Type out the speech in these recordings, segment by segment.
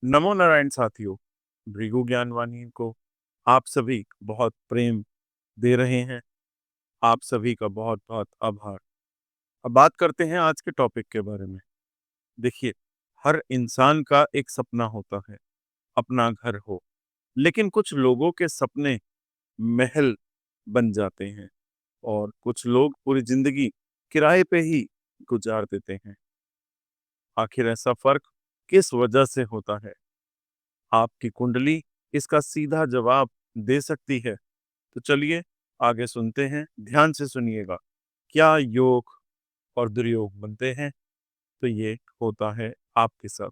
नमो नारायण साथियों, भृगु ज्ञानवाणी को आप सभी बहुत प्रेम दे रहे हैं। आप सभी का बहुत-बहुत आभार। अब बात करते हैं आज के टॉपिक के बारे में। देखिए, हर इंसान का एक सपना होता है, अपना घर हो। लेकिन कुछ लोगों के सपने महल बन जाते हैं और कुछ लोग पूरी ज़िंदगी किराए पे ही गुज़ार देते हैं। आखिर ऐसा फ़र्क किस वजह से होता है? आपकी कुंडली इसका सीधा जवाब दे सकती है। तो चलिए आगे सुनते हैं, ध्यान से सुनिएगा। क्या योग और दुर्योग बनते हैं? तो ये होता है आपके साथ।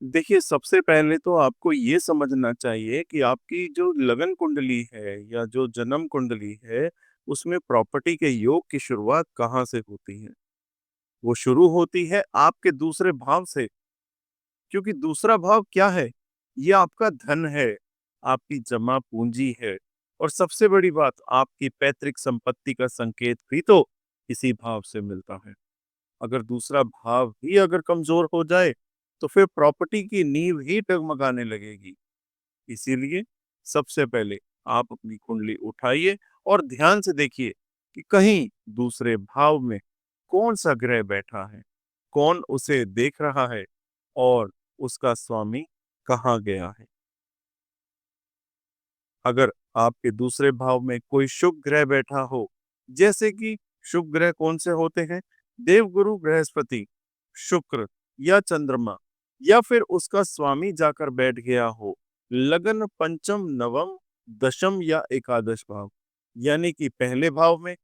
देखिए, सबसे पहले तो आपको ये समझना चाहिए कि आपकी जो लगन कुंडली है या जो जन्म कुंडली है, उसमें प्रॉपर्टी के योग की शुरुआत कहाँ से होती है? वो शुरू होती है आपके दूसरे भाव से। क्योंकि दूसरा भाव क्या है? ये आपका धन है, आपकी जमा पूंजी है और सबसे बड़ी बात आपकी पैतृक संपत्ति का संकेत भी तो इसी भाव से मिलता है। अगर दूसरा भाव ही अगर कमजोर हो जाए, तो फिर प्रॉपर्टी की नींव ही डगमगाने लगेगी। इसीलिए सबसे पहले आप अपनी कुंडली उठाइए और ध्यान से देखिए कि कहीं दूसरे भाव में कौन सा ग्रह बैठा है, कौन उसे देख रहा है और उसका स्वामी कहाँ गया है। अगर आपके दूसरे भाव में कोई शुभ ग्रह बैठा हो, जैसे कि शुभ ग्रह कौन से होते हैं? देवगुरु बृहस्पति, शुक्र या चंद्रमा, या फिर उसका स्वामी जाकर बैठ गया हो लगन पंचम, नवम, दशम या एकादश भाव, यानी कि पहले भाव में,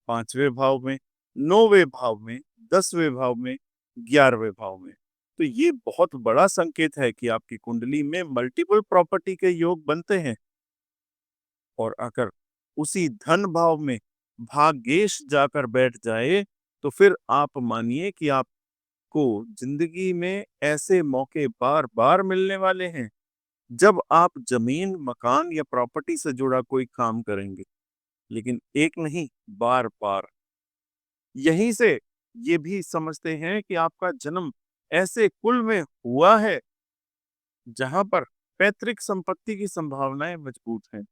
पांचवें भाव में, नौवें भाव में, 10वें भाव में, 11वें भाव में। तो ये बहुत बड़ा संकेत है कि आपकी कुंडली में मल्टीपल प्रॉपर्टी के योग बनते हैं। और अगर उसी धन भाव में भाग्येश जाकर बैठ जाए, तो फिर आप मानिए कि आपको जिंदगी में ऐसे मौके बार-बार मिलने वाले हैं, जब आप जमीन, मकान या प्रॉपर्टी से जुड़ा कोई काम करेंगे। लेकिन एक नहीं, बार-बार। यहीं से ये भी समझते हैं कि आपका जन्म ऐसे कुल में हुआ है, जहां पर पैतृक संपत्ति की संभावनाएं मजबूत हैं।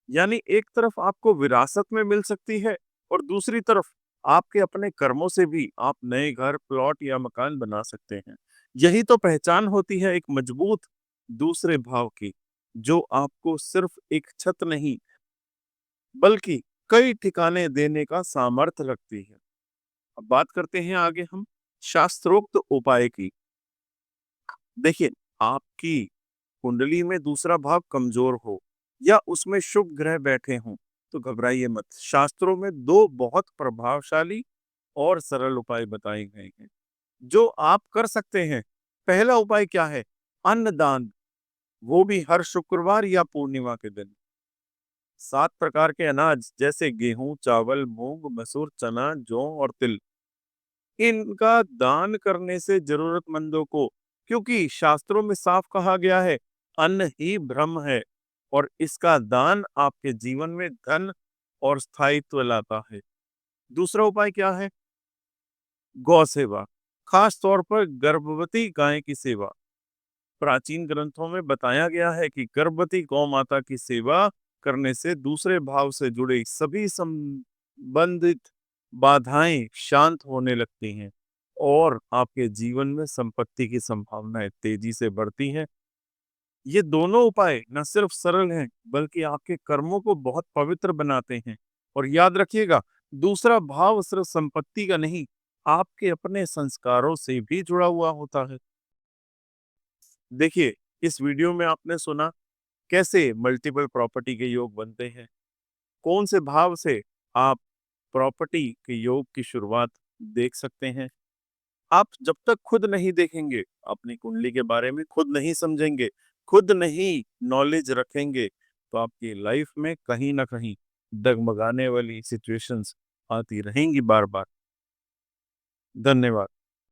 यानी एक तरफ आपको विरासत में मिल सकती है और दूसरी तरफ आपके अपने कर्मों से भी आप नए घर, प्लॉट या मकान बना सकते हैं। यही तो पहचान होती है एक मजबूत दूसरे भाव की, जो आपको सिर्फ एक छत नहीं, बल्कि कई ठिकाने देने का सामर्थ्य रखती है। अब बात करते हैं आगे हम शास्त्रोक्त उपाय की। देखिए, आपकी कुंडली में दूसरा भाव कमजोर हो या उसमें शुभ ग्रह बैठे हों, तो घबराइए मत। शास्त्रों में दो बहुत प्रभावशाली और सरल उपाय बताए गए हैं, जो आप कर सकते हैं। पहला उपाय क्या है? अन्नदान, वो भी हर शुक्रवार या पूर्णिमा के दिन। 7 प्रकार के अनाज जैसे गेहूं, चावल, मूंग, मसूर, चना, जौ और तिल, इनका दान करने से जरूरतमंदों को, क्योंकि शास्त्रों में साफ कहा गया है, अन्न ही ब्रह्म है और इसका दान आपके जीवन में धन और स्थायित्व लाता है। दूसरा उपाय क्या है? गौ सेवा, खास तौर पर गर्भवती गाय की सेवा। प्राचीन ग्रंथों में बताया गया है कि गर्भवती गौ माता की सेवा करने से दूसरे भाव से जुड़े सभी संबंधित बाधाएं शांत होने लगती हैं और आपके जीवन में संपत्ति की संभावनाएं तेजी से बढ़ती हैं। ये दोनों उपाय न सिर्फ सरल हैं, बल्कि आपके कर्मों को बहुत पवित्र बनाते हैं। और याद रखिएगा, दूसरा भाव सिर्फ संपत्ति का नहीं, आपके अपने संस्कारों से भी जुड़ा हुआ होता है। देखिए, इस वीडियो में आपने सुना कैसे मल्टीपल प्रॉपर्टी के योग बनते हैं, कौन से भाव से आप प्रॉपर्टी के योग की शुरुआत देख सकते हैं। आप जब तक खुद नहीं देखेंगे, अपनी कुंडली के बारे में खुद नहीं समझेंगे, खुद नहीं नॉलेज रखेंगे, तो आपकी लाइफ में कहीं न कहीं डगमगाने वाली सिचुएशंस आती रहेंगी बार-बार। धन्यवाद।